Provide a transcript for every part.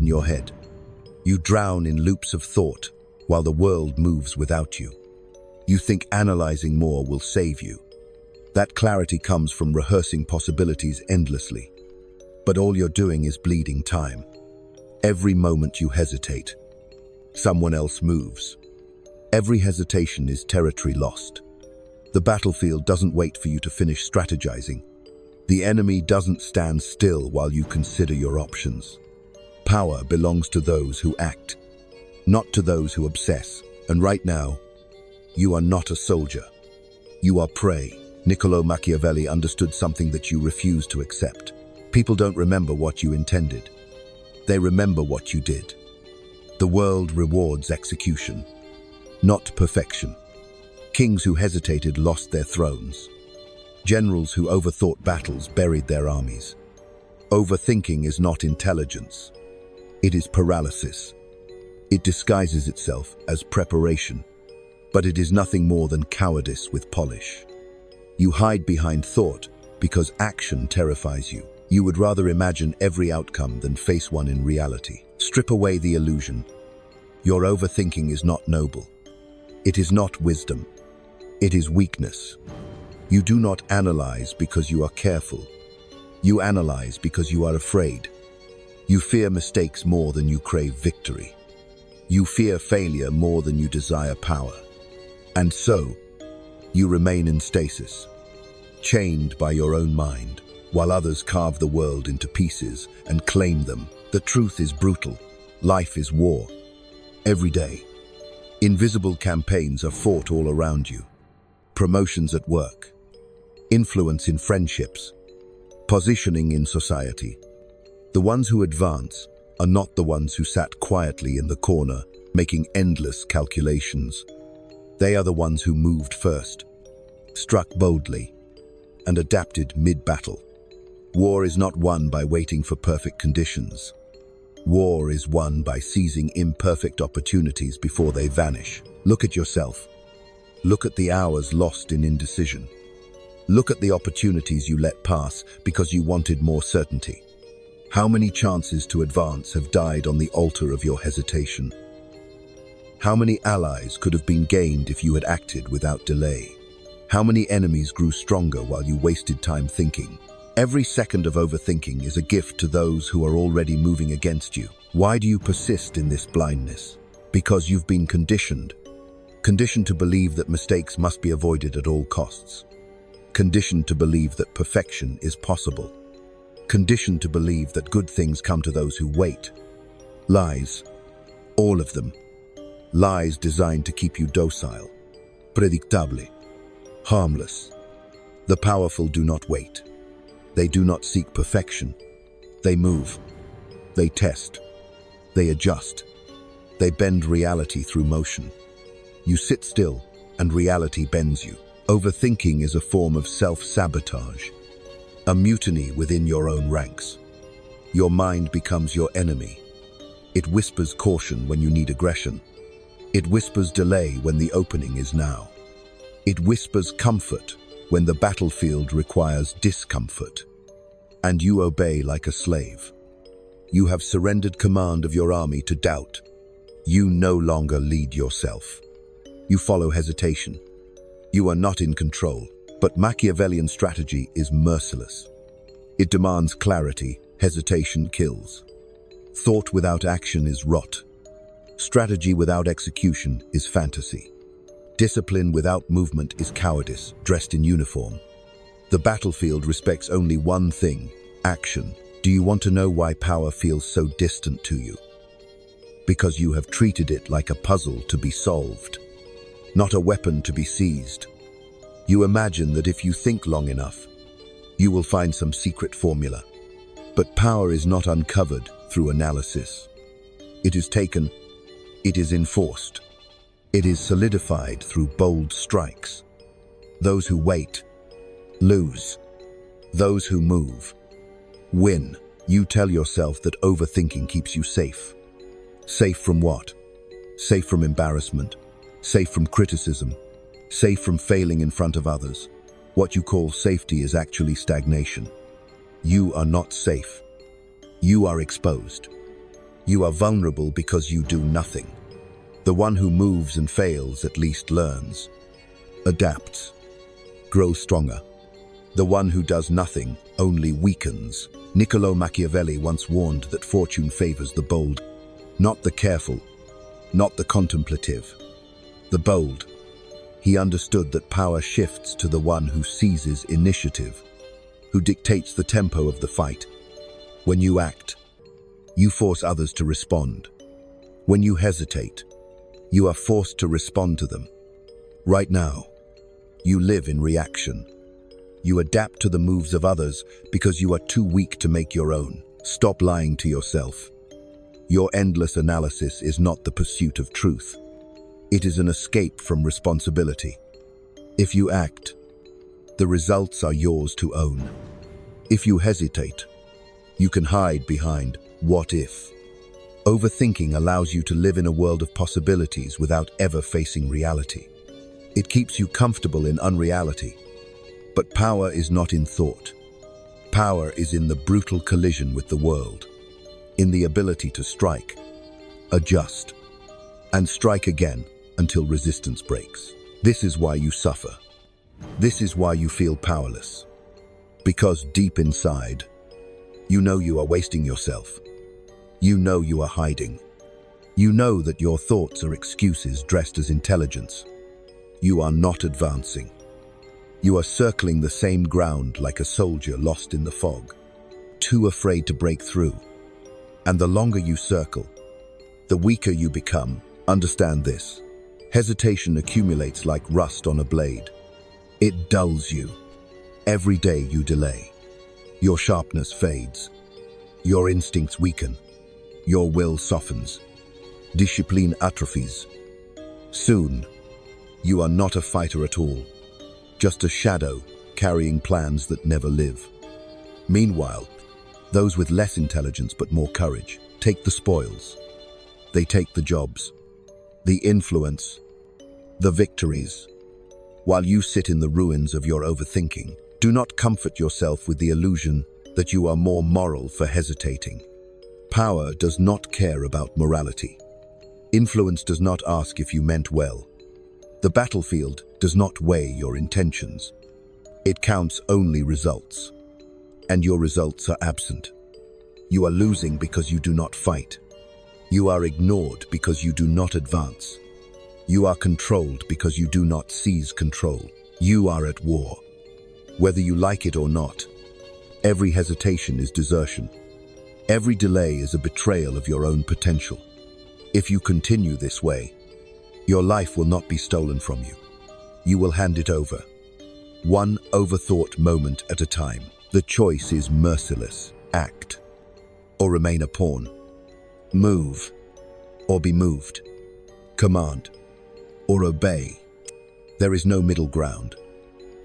your head. You drown in loops of thought while the world moves without you. You think analyzing more will save you. That clarity comes from rehearsing possibilities endlessly. But all you're doing is bleeding time. Every moment you hesitate, someone else moves. Every hesitation is territory lost. The battlefield doesn't wait for you to finish strategizing. The enemy doesn't stand still while you consider your options. Power belongs to those who act, not to those who obsess. And right now, you are not a soldier. You are prey. Niccolò Machiavelli understood something that you refuse to accept. People don't remember what you intended. They remember what you did. The world rewards execution, not perfection. Kings who hesitated lost their thrones. Generals who overthought battles buried their armies. Overthinking is not intelligence. It is paralysis. It disguises itself as preparation, but it is nothing more than cowardice with polish. You hide behind thought because action terrifies you. You would rather imagine every outcome than face one in reality. Strip away the illusion. Your overthinking is not noble. It is not wisdom. It is weakness. You do not analyze because you are careful. You analyze because you are afraid. You fear mistakes more than you crave victory. You fear failure more than you desire power. And so, you remain in stasis, chained by your own mind, while others carve the world into pieces and claim them. The truth is brutal. Life is war. Every day, invisible campaigns are fought all around you. Promotions at work, influence in friendships, positioning in society. The ones who advance are not the ones who sat quietly in the corner, making endless calculations. They are the ones who moved first, struck boldly, and adapted mid-battle. War is not won by waiting for perfect conditions. War is won by seizing imperfect opportunities before they vanish. Look at yourself. Look at the hours lost in indecision. Look at the opportunities you let pass because you wanted more certainty. How many chances to advance have died on the altar of your hesitation? How many allies could have been gained if you had acted without delay? How many enemies grew stronger while you wasted time thinking? Every second of overthinking is a gift to those who are already moving against you. Why do you persist in this blindness? Because you've been conditioned. Conditioned to believe that mistakes must be avoided at all costs. Conditioned to believe that perfection is possible. Conditioned to believe that good things come to those who wait. Lies. All of them. Lies designed to keep you docile, predictable, harmless. The powerful do not wait. They do not seek perfection. They move. They test. They adjust. They bend reality through motion. You sit still, and reality bends you. Overthinking is a form of self-sabotage, a mutiny within your own ranks. Your mind becomes your enemy. It whispers caution when you need aggression. It whispers delay when the opening is now. It whispers comfort when the battlefield requires discomfort. And you obey like a slave. You have surrendered command of your army to doubt. You no longer lead yourself. You follow hesitation. You are not in control, but Machiavellian strategy is merciless. It demands clarity. Hesitation kills. Thought without action is rot. Strategy without execution is fantasy. Discipline without movement is cowardice, dressed in uniform. The battlefield respects only one thing: action. Do you want to know why power feels so distant to you? Because you have treated it like a puzzle to be solved, not a weapon to be seized. You imagine that if you think long enough, you will find some secret formula. But power is not uncovered through analysis. It is taken, it is enforced. It is solidified through bold strikes. Those who wait, lose. Those who move, win. You tell yourself that overthinking keeps you safe. Safe from what? Safe from embarrassment. Safe from criticism. Safe from failing in front of others. What you call safety is actually stagnation. You are not safe. You are exposed. You are vulnerable because you do nothing. The one who moves and fails at least learns, adapts, grows stronger. The one who does nothing only weakens. Niccolò Machiavelli once warned that fortune favors the bold, not the careful, not the contemplative, the bold. He understood that power shifts to the one who seizes initiative, who dictates the tempo of the fight. When you act, you force others to respond. When you hesitate, you are forced to respond to them. Right now, you live in reaction. You adapt to the moves of others because you are too weak to make your own. Stop lying to yourself. Your endless analysis is not the pursuit of truth. It is an escape from responsibility. If you act, the results are yours to own. If you hesitate, you can hide behind "what if". Overthinking allows you to live in a world of possibilities without ever facing reality. It keeps you comfortable in unreality. But power is not in thought. Power is in the brutal collision with the world, in the ability to strike, adjust, and strike again until resistance breaks. This is why you suffer. This is why you feel powerless. Because deep inside, you know you are wasting yourself. You know you are hiding. You know that your thoughts are excuses dressed as intelligence. You are not advancing. You are circling the same ground like a soldier lost in the fog, too afraid to break through. And the longer you circle, the weaker you become. Understand this. Hesitation accumulates like rust on a blade. It dulls you. Every day you delay, your sharpness fades. Your instincts weaken. Your will softens. Discipline atrophies. Soon, you are not a fighter at all. Just a shadow carrying plans that never live. Meanwhile, those with less intelligence but more courage take the spoils. They take the jobs, the influence, the victories. While you sit in the ruins of your overthinking, do not comfort yourself with the illusion that you are more moral for hesitating. Power does not care about morality. Influence does not ask if you meant well. The battlefield does not weigh your intentions. It counts only results. And your results are absent. You are losing because you do not fight. You are ignored because you do not advance. You are controlled because you do not seize control. You are at war. Whether you like it or not, every hesitation is desertion. Every delay is a betrayal of your own potential. If you continue this way, your life will not be stolen from you. You will hand it over, one overthought moment at a time. The choice is merciless. Act, or remain a pawn. Move, or be moved. Command, or obey. There is no middle ground.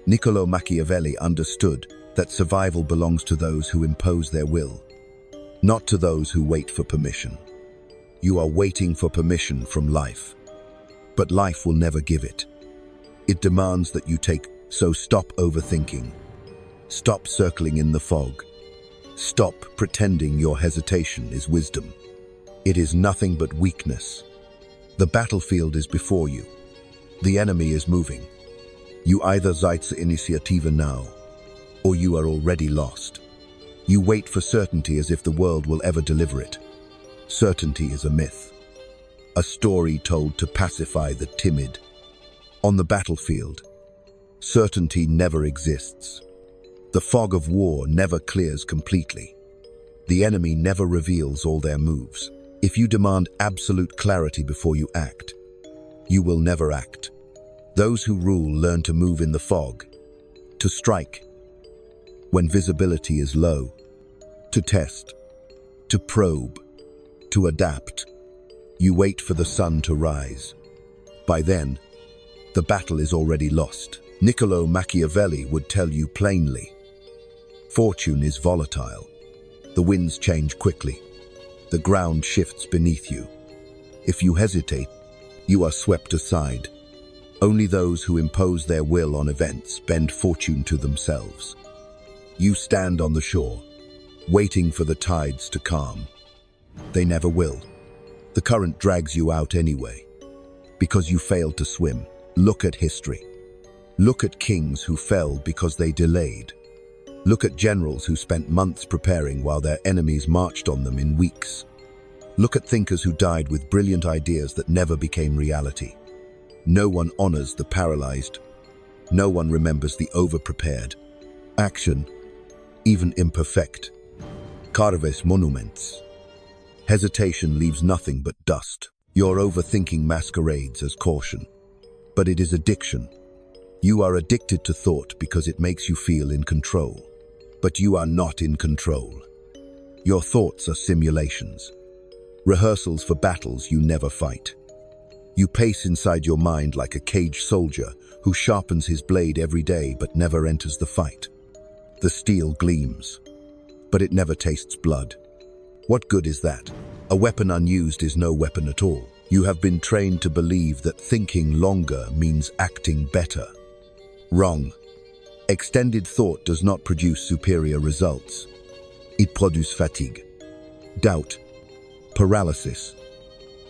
Niccolò Machiavelli understood that survival belongs to those who impose their will, not to those who wait for permission. You are waiting for permission from life, but life will never give it. It demands that you take. So stop overthinking. Stop circling in the fog. Stop pretending your hesitation is wisdom. It is nothing but weakness. The battlefield is before you. The enemy is moving. You either seid Initiative now, or you are already lost. You wait for certainty as if the world will ever deliver it. Certainty is a myth, a story told to pacify the timid. On the battlefield, certainty never exists. The fog of war never clears completely. The enemy never reveals all their moves. If you demand absolute clarity before you act, you will never act. Those who rule learn to move in the fog, to strike when visibility is low, to test, to probe, to adapt. You wait for the sun to rise. By then, the battle is already lost. Niccolò Machiavelli would tell you plainly, fortune is volatile. The winds change quickly. The ground shifts beneath you. If you hesitate, you are swept aside. Only those who impose their will on events bend fortune to themselves. You stand on the shore, waiting for the tides to calm. They never will. The current drags you out anyway, because you failed to swim. Look at history. Look at kings who fell because they delayed. Look at generals who spent months preparing while their enemies marched on them in weeks. Look at thinkers who died with brilliant ideas that never became reality. No one honors the paralyzed. No one remembers the over-prepared. Action, even imperfect, carves monuments. Hesitation leaves nothing but dust. Your overthinking masquerades as caution, but it is addiction. You are addicted to thought because it makes you feel in control. But you are not in control. Your thoughts are simulations, rehearsals for battles you never fight. You pace inside your mind like a caged soldier who sharpens his blade every day but never enters the fight. The steel gleams, but it never tastes blood. What good is that? A weapon unused is no weapon at all. You have been trained to believe that thinking longer means acting better. Wrong. Extended thought does not produce superior results. It produces fatigue, doubt, paralysis.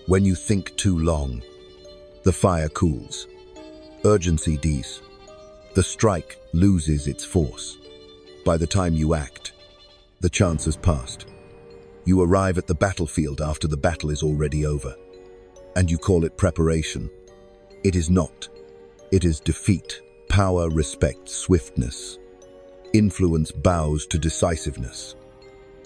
When you think too long, the fire cools. Urgency dies. The strike loses its force. By the time you act, the chance has passed. You arrive at the battlefield after the battle is already over, and you call it preparation. It is not. It is defeat. Power respects swiftness. Influence bows to decisiveness.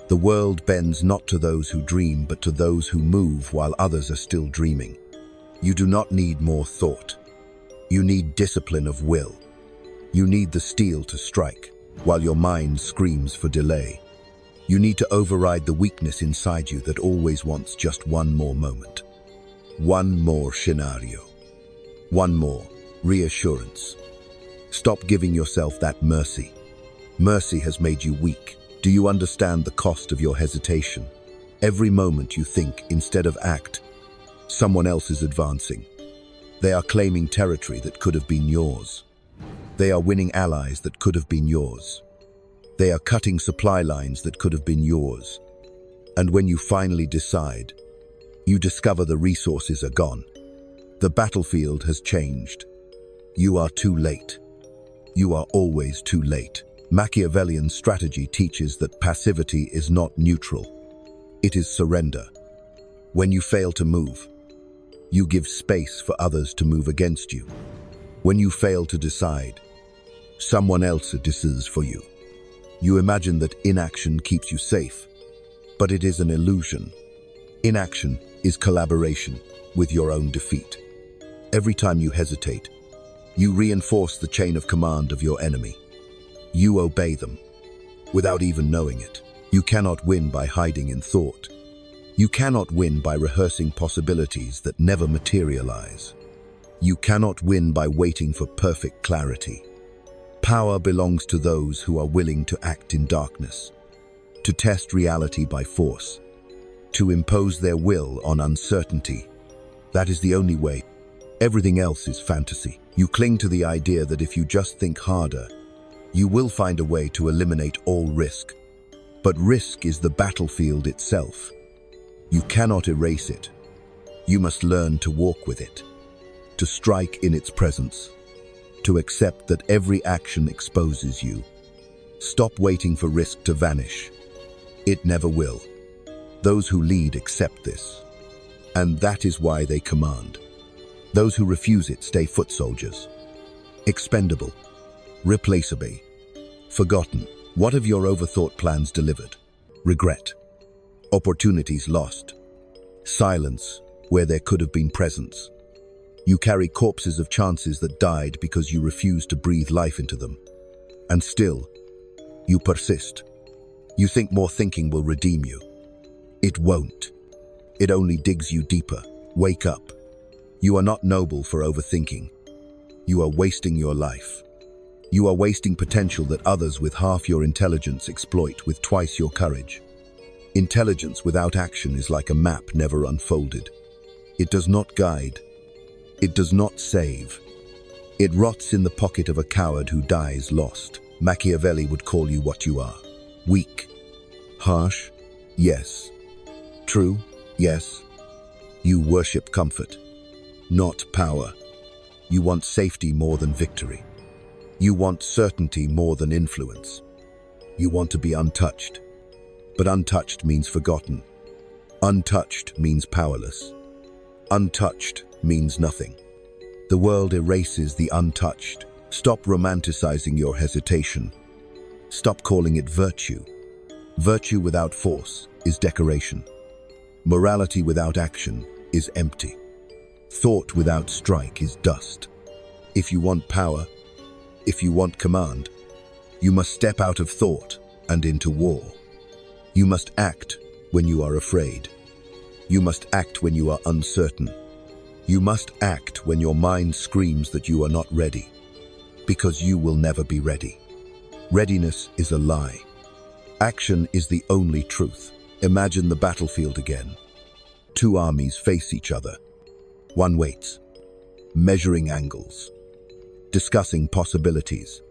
The world bends not to those who dream, but to those who move while others are still dreaming. You do not need more thought. You need discipline of will. You need the steel to strike, while your mind screams for delay. You need to override the weakness inside you that always wants just one more moment. One more scenario. One more reassurance. Stop giving yourself that mercy. Mercy has made you weak. Do you understand the cost of your hesitation? Every moment you think instead of act, someone else is advancing. They are claiming territory that could have been yours. They are winning allies that could have been yours. They are cutting supply lines that could have been yours. And when you finally decide, you discover the resources are gone. The battlefield has changed. You are too late. You are always too late. Machiavellian strategy teaches that passivity is not neutral. It is surrender. When you fail to move, you give space for others to move against you. When you fail to decide, someone else decides for you. You imagine that inaction keeps you safe, but it is an illusion. Inaction is collaboration with your own defeat. Every time you hesitate, you reinforce the chain of command of your enemy. You obey them, without even knowing it. You cannot win by hiding in thought. You cannot win by rehearsing possibilities that never materialize. You cannot win by waiting for perfect clarity. Power belongs to those who are willing to act in darkness, to test reality by force, to impose their will on uncertainty. That is the only way. Everything else is fantasy. You cling to the idea that if you just think harder, you will find a way to eliminate all risk. But risk is the battlefield itself. You cannot erase it. You must learn to walk with it, to strike in its presence, to accept that every action exposes you. Stop waiting for risk to vanish. It never will. Those who lead accept this, and that is why they command. Those who refuse it stay foot soldiers. Expendable, replaceable, forgotten. What have your overthought plans delivered? Regret. Opportunities lost. Silence where there could have been presence. You carry corpses of chances that died because you refused to breathe life into them. And still, you persist. You think more thinking will redeem you. It won't. It only digs you deeper. Wake up. You are not noble for overthinking. You are wasting your life. You are wasting potential that others with half your intelligence exploit with twice your courage. Intelligence without action is like a map never unfolded. It does not guide. It does not save. It rots in the pocket of a coward who dies lost. Machiavelli would call you what you are. Weak. Harsh? Yes. True, yes. You worship comfort, not power. You want safety more than victory. You want certainty more than influence. You want to be untouched. But untouched means forgotten. Untouched means powerless. Untouched means nothing. The world erases the untouched. Stop romanticizing your hesitation. Stop calling it virtue. Virtue without force is decoration. Morality without action is empty. Thought without strike is dust. If you want power, if you want command, you must step out of thought and into war. You must act when you are afraid. You must act when you are uncertain. You must act when your mind screams that you are not ready, because you will never be ready. Readiness is a lie. Action is the only truth. Imagine the battlefield again. Two armies face each other. One waits, measuring angles, discussing possibilities.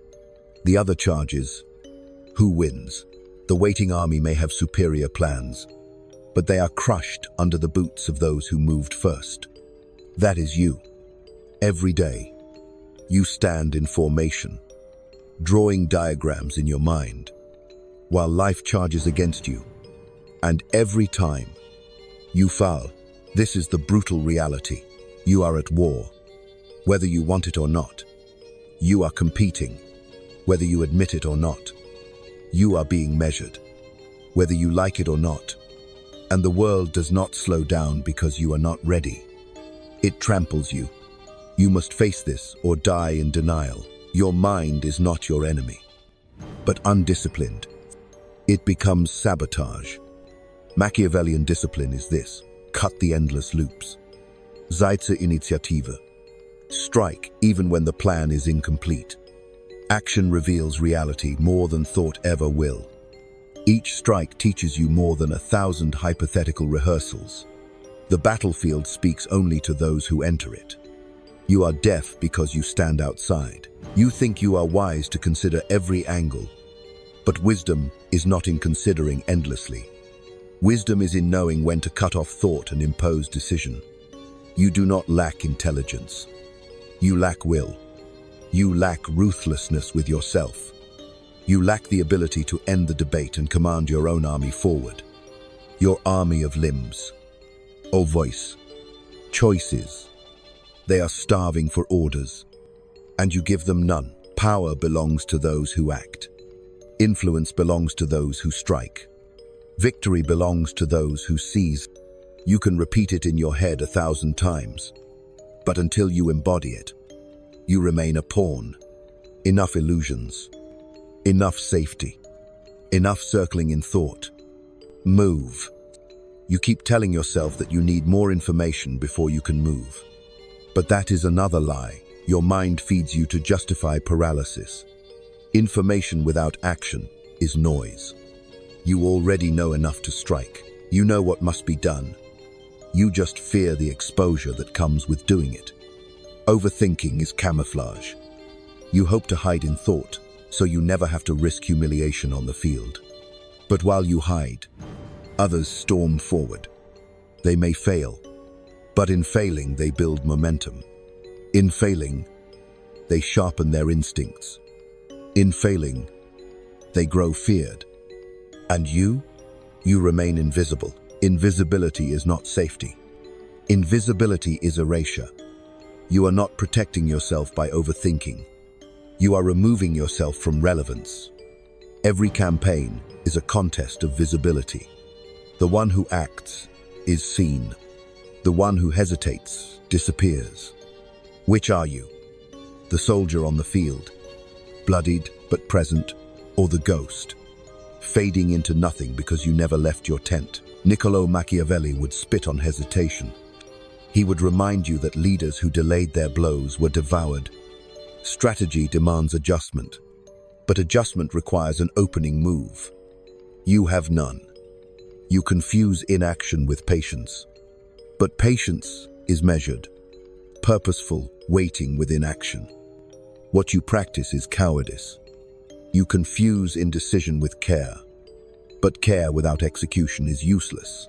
The other charges. Who wins? The waiting army may have superior plans, but they are crushed under the boots of those who moved first. That is you. Every day, you stand in formation, drawing diagrams in your mind, while life charges against you. And every time, you fall. This is the brutal reality. You are at war. Whether you want it or not, you are competing. Whether you admit it or not, you are being measured. Whether you like it or not. And the world does not slow down because you are not ready. It tramples you. You must face this or die in denial. Your mind is not your enemy, but undisciplined. It becomes sabotage. Machiavellian discipline is this: cut the endless loops. Decisive Initiative. Strike even when the plan is incomplete. Action reveals reality more than thought ever will. Each strike teaches you more than 1,000 hypothetical rehearsals. The battlefield speaks only to those who enter it. You are deaf because you stand outside. You think you are wise to consider every angle. But wisdom is not in considering endlessly. Wisdom is in knowing when to cut off thought and impose decision. You do not lack intelligence. You lack will. You lack ruthlessness with yourself. You lack the ability to end the debate and command your own army forward. Your army of limbs. O voice. Choices. They are starving for orders, and you give them none. Power belongs to those who act. Influence belongs to those who strike. Victory belongs to those who seize. You can repeat it in your head 1,000 times, but until you embody it, you remain a pawn. Enough illusions. Enough safety. Enough circling in thought. Move. You keep telling yourself that you need more information before you can move. But that is another lie. Your mind feeds you to justify paralysis. Information without action is noise. You already know enough to strike. You know what must be done. You just fear the exposure that comes with doing it. Overthinking is camouflage. You hope to hide in thought, so you never have to risk humiliation on the field. But while you hide, others storm forward. They may fail, but in failing they build momentum. In failing, they sharpen their instincts. In failing, they grow feared. And you remain invisible. Invisibility is not safety. Invisibility is erasure. You are not protecting yourself by overthinking. You are removing yourself from relevance. Every campaign is a contest of visibility. The one who acts is seen. The one who hesitates disappears. Which are you? The soldier on the field, bloodied but present, or the ghost, fading into nothing because you never left your tent? Niccolò Machiavelli would spit on hesitation. He would remind you that leaders who delayed their blows were devoured. Strategy demands adjustment, but adjustment requires an opening move. You have none. You confuse inaction with patience. But patience is measured, purposeful waiting with inaction. What you practice is cowardice. You confuse indecision with care, but care without execution is useless.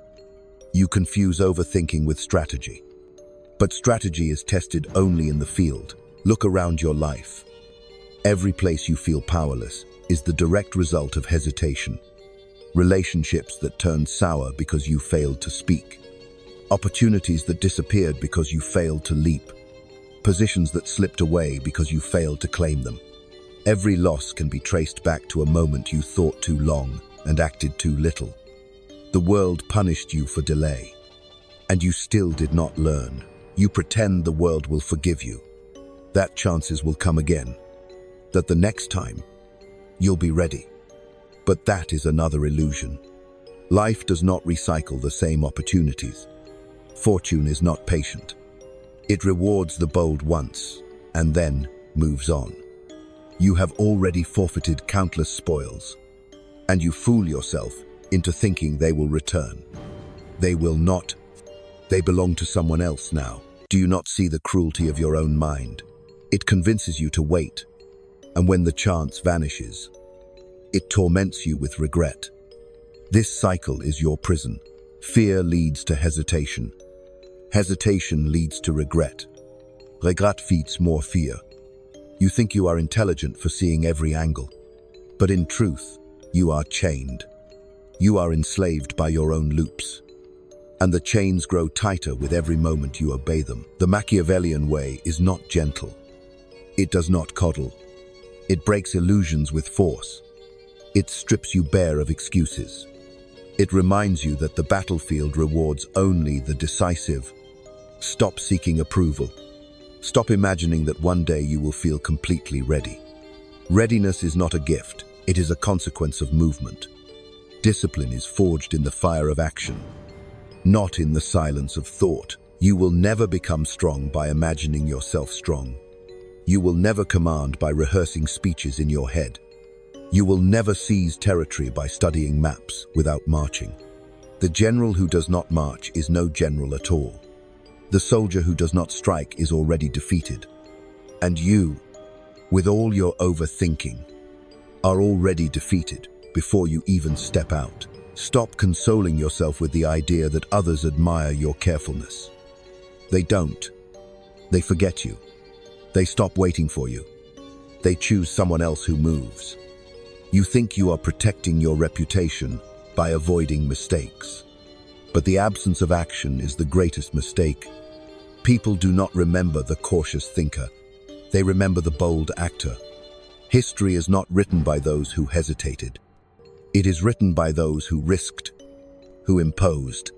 You confuse overthinking with strategy. But strategy is tested only in the field. Look around your life. Every place you feel powerless is the direct result of hesitation. Relationships that turned sour because you failed to speak. Opportunities that disappeared because you failed to leap. Positions that slipped away because you failed to claim them. Every loss can be traced back to a moment you thought too long and acted too little. The world punished you for delay, and you still did not learn. You pretend the world will forgive you, that chances will come again, that the next time you'll be ready. But that is another illusion. Life does not recycle the same opportunities. Fortune is not patient. It rewards the bold once and then moves on. You have already forfeited countless spoils, and you fool yourself into thinking they will return. They will not. They belong to someone else now. Do you not see the cruelty of your own mind? It convinces you to wait, and when the chance vanishes, it torments you with regret. This cycle is your prison. Fear leads to hesitation. Hesitation leads to regret. Regret feeds more fear. You think you are intelligent for seeing every angle, but in truth, you are chained. You are enslaved by your own loops, and the chains grow tighter with every moment you obey them. The Machiavellian way is not gentle. It does not coddle. It breaks illusions with force. It strips you bare of excuses. It reminds you that the battlefield rewards only the decisive. Stop seeking approval. Stop imagining that one day you will feel completely ready. Readiness is not a gift. It is a consequence of movement. Discipline is forged in the fire of action, not in the silence of thought. You will never become strong by imagining yourself strong. You will never command by rehearsing speeches in your head. You will never seize territory by studying maps without marching. The general who does not march is no general at all. The soldier who does not strike is already defeated. And you, with all your overthinking, are already defeated before you even step out. Stop consoling yourself with the idea that others admire your carefulness. They don't. They forget you. They stop waiting for you. They choose someone else who moves. You think you are protecting your reputation by avoiding mistakes. But the absence of action is the greatest mistake. People do not remember the cautious thinker. They remember the bold actor. History is not written by those who hesitated. It is written by those who risked, who imposed,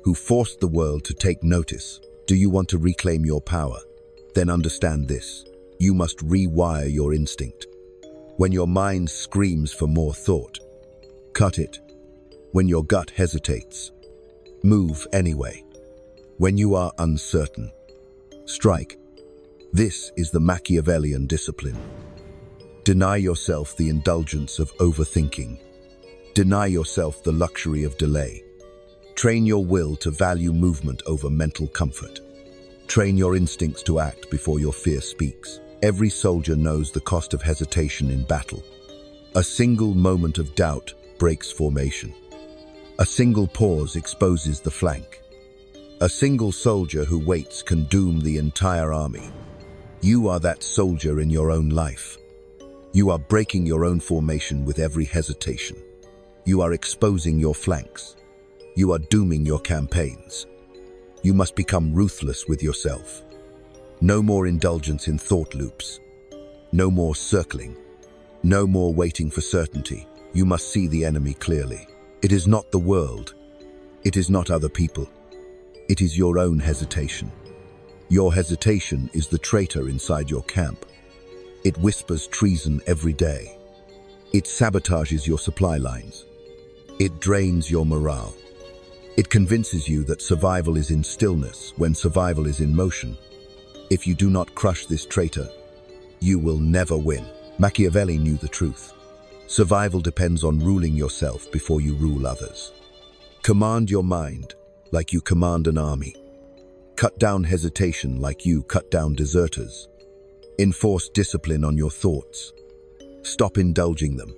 who forced the world to take notice. Do you want to reclaim your power? Then understand this. You must rewire your instinct. When your mind screams for more thought, cut it. When your gut hesitates, move anyway. When you are uncertain, strike. This is the Machiavellian discipline. Deny yourself the indulgence of overthinking. Deny yourself the luxury of delay. Train your will to value movement over mental comfort. Train your instincts to act before your fear speaks. Every soldier knows the cost of hesitation in battle. A single moment of doubt breaks formation. A single pause exposes the flank. A single soldier who waits can doom the entire army. You are that soldier in your own life. You are breaking your own formation with every hesitation. You are exposing your flanks. You are dooming your campaigns. You must become ruthless with yourself. No more indulgence in thought loops. No more circling. No more waiting for certainty. You must see the enemy clearly. It is not the world. It is not other people. It is your own hesitation. Your hesitation is the traitor inside your camp. It whispers treason every day. It sabotages your supply lines. It drains your morale. It convinces you that survival is in stillness when survival is in motion. If you do not crush this traitor, you will never win. Machiavelli knew the truth. Survival depends on ruling yourself before you rule others. Command your mind like you command an army. Cut down hesitation like you cut down deserters. Enforce discipline on your thoughts. Stop indulging them.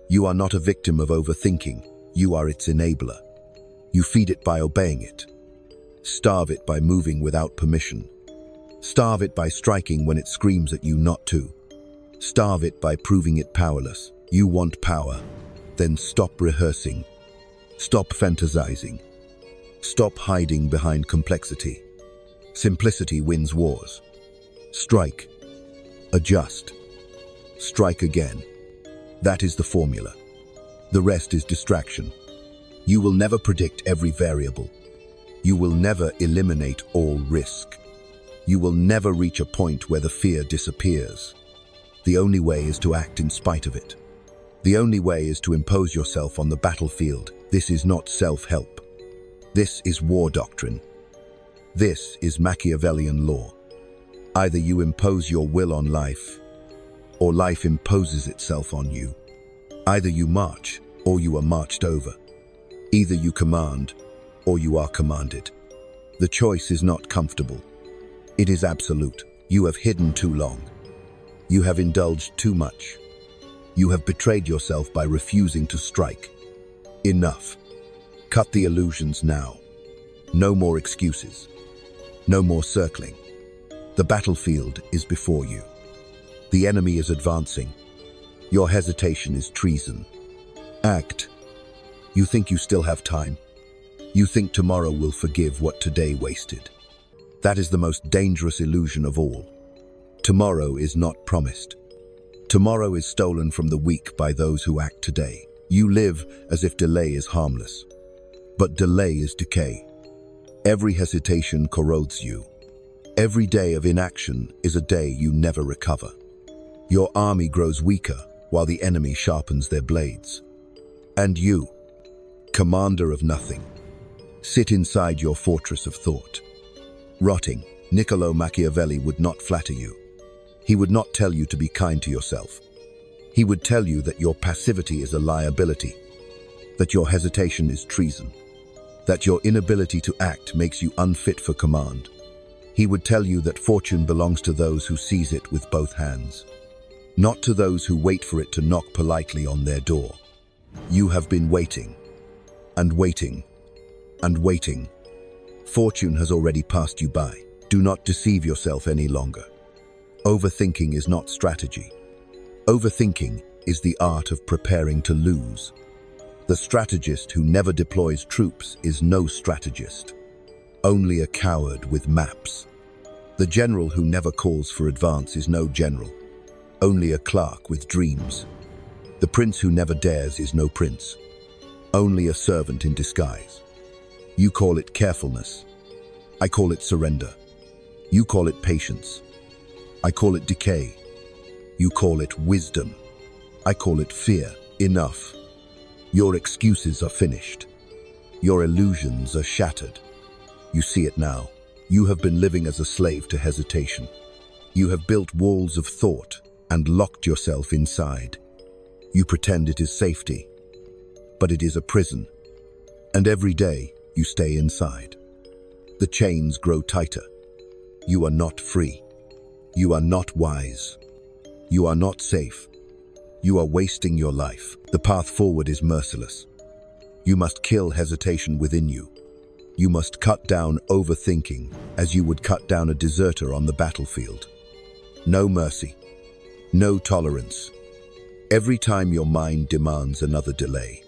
You are not a victim of overthinking. You are its enabler. You feed it by obeying it. Starve it by moving without permission. Starve it by striking when it screams at you not to. Starve it by proving it powerless. You want power? Then stop rehearsing. Stop fantasizing. Stop hiding behind complexity. Simplicity wins wars. Strike. Adjust. Strike again. That is the formula. The rest is distraction. You will never predict every variable. You will never eliminate all risk. You will never reach a point where the fear disappears. The only way is to act in spite of it. The only way is to impose yourself on the battlefield. This is not self-help. This is war doctrine. This is Machiavellian law. Either you impose your will on life, or life imposes itself on you. Either you march, or you are marched over. Either you command, or you are commanded. The choice is not comfortable. It is absolute. You have hidden too long. You have indulged too much. You have betrayed yourself by refusing to strike. Enough. Cut the illusions now. No more excuses. No more circling. The battlefield is before you. The enemy is advancing. Your hesitation is treason. Act. You think you still have time. You think tomorrow will forgive what today wasted. That is the most dangerous illusion of all. Tomorrow is not promised. Tomorrow is stolen from the weak by those who act today. You live as if delay is harmless. But delay is decay. Every hesitation corrodes you. Every day of inaction is a day you never recover. Your army grows weaker while the enemy sharpens their blades. And you, commander of nothing, sit inside your fortress of thought. Rotting, Niccolò Machiavelli would not flatter you. He would not tell you to be kind to yourself. He would tell you that your passivity is a liability, that your hesitation is treason, that your inability to act makes you unfit for command. He would tell you that fortune belongs to those who seize it with both hands, not to those who wait for it to knock politely on their door. You have been waiting, and waiting, and waiting. Fortune has already passed you by. Do not deceive yourself any longer. Overthinking is not strategy. Overthinking is the art of preparing to lose. The strategist who never deploys troops is no strategist, only a coward with maps. The general who never calls for advance is no general, only a clerk with dreams. The prince who never dares is no prince, only a servant in disguise. You call it carefulness. I call it surrender. You call it patience. I call it decay. You call it wisdom. I call it fear. Enough. Your excuses are finished. Your illusions are shattered. You see it now. You have been living as a slave to hesitation. You have built walls of thought and locked yourself inside. You pretend it is safety, but it is a prison. And every day you stay inside. The chains grow tighter. You are not free. You are not wise. You are not safe. You are wasting your life. The path forward is merciless. You must kill hesitation within you. You must cut down overthinking as you would cut down a deserter on the battlefield. No mercy. No tolerance. Every time your mind demands another delay,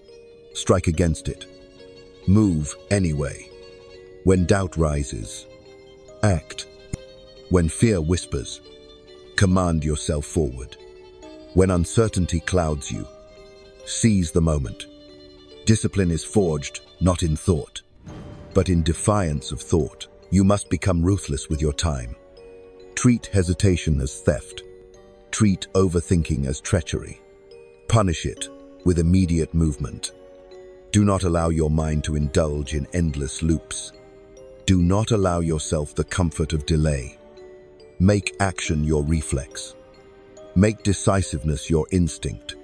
strike against it. Move anyway. When doubt rises, act. When fear whispers, command yourself forward. When uncertainty clouds you, seize the moment. Discipline is forged not in thought, but in defiance of thought. You must become ruthless with your time. Treat hesitation as theft. Treat overthinking as treachery. Punish it with immediate movement. Do not allow your mind to indulge in endless loops. Do not allow yourself the comfort of delay. Make action your reflex. Make decisiveness your instinct.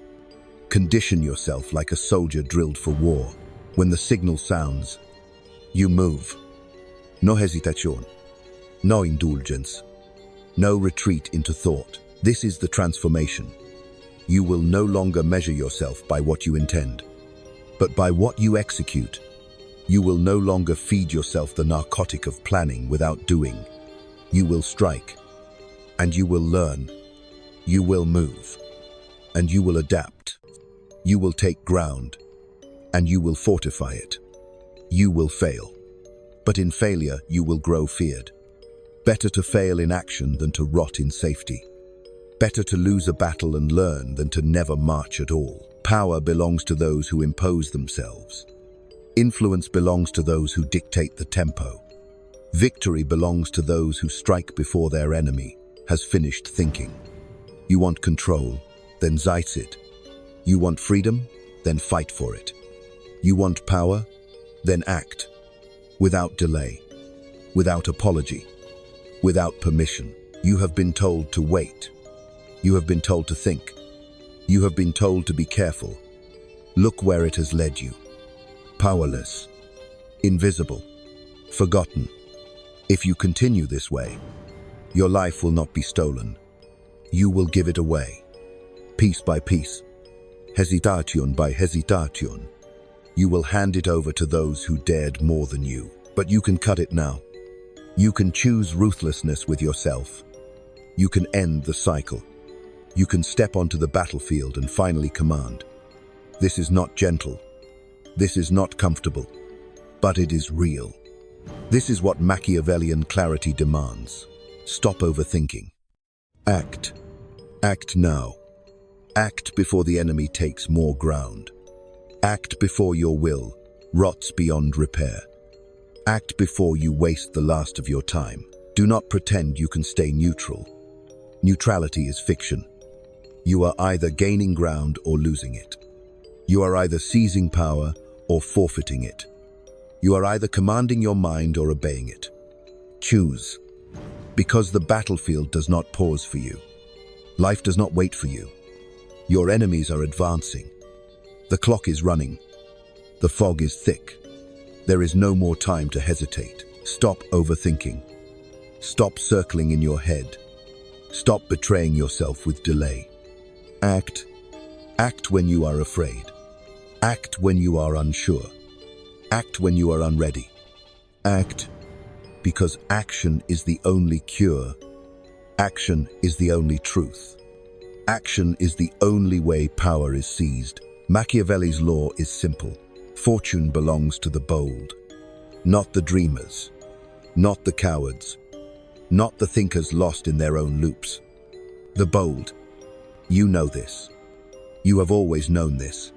Condition yourself like a soldier drilled for war. When the signal sounds, you move. No hesitation, no indulgence, no retreat into thought. This is the transformation. You will no longer measure yourself by what you intend, but by what you execute. You will no longer feed yourself the narcotic of planning without doing. You will strike, and you will learn. You will move, and you will adapt. You will take ground, and you will fortify it. You will fail, but in failure you will grow feared. Better to fail in action than to rot in safety. Better to lose a battle and learn than to never march at all. Power belongs to those who impose themselves. Influence belongs to those who dictate the tempo. Victory belongs to those who strike before their enemy has finished thinking. You want control? Then seize it. You want freedom? Then fight for it. You want power? Then act. Without delay. Without apology. Without permission. You have been told to wait. You have been told to think. You have been told to be careful. Look where it has led you. Powerless. Invisible. Forgotten. If you continue this way, your life will not be stolen. You will give it away. Piece by piece. Hesitation by hesitation. You will hand it over to those who dared more than you. But you can cut it now. You can choose ruthlessness with yourself. You can end the cycle. You can step onto the battlefield and finally command. This is not gentle. This is not comfortable. But it is real. This is what Machiavellian clarity demands. Stop overthinking. Act. Act now. Act before the enemy takes more ground. Act before your will rots beyond repair. Act before you waste the last of your time. Do not pretend you can stay neutral. Neutrality is fiction. You are either gaining ground or losing it. You are either seizing power or forfeiting it. You are either commanding your mind or obeying it. Choose. Because the battlefield does not pause for you. Life does not wait for you. Your enemies are advancing. The clock is running. The fog is thick. There is no more time to hesitate. Stop overthinking. Stop circling in your head. Stop betraying yourself with delay. Act. Act when you are afraid. Act when you are unsure. Act when you are unready. Act because action is the only cure. Action is the only truth. Action is the only way power is seized. Machiavelli's law is simple. Fortune belongs to the bold, not the dreamers, not the cowards, not the thinkers lost in their own loops. The bold. You know this. You have always known this,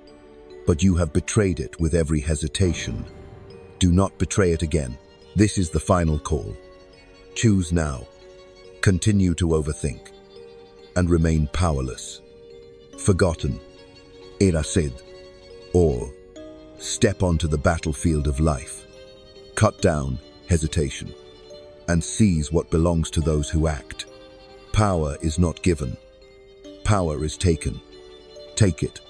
but you have betrayed it with every hesitation. Do not betray it again. This is the final call. Choose now. Continue to overthink and remain powerless, forgotten, decisive, or step onto the battlefield of life. Cut down hesitation and seize what belongs to those who act. Power is not given. Power is taken. Take it.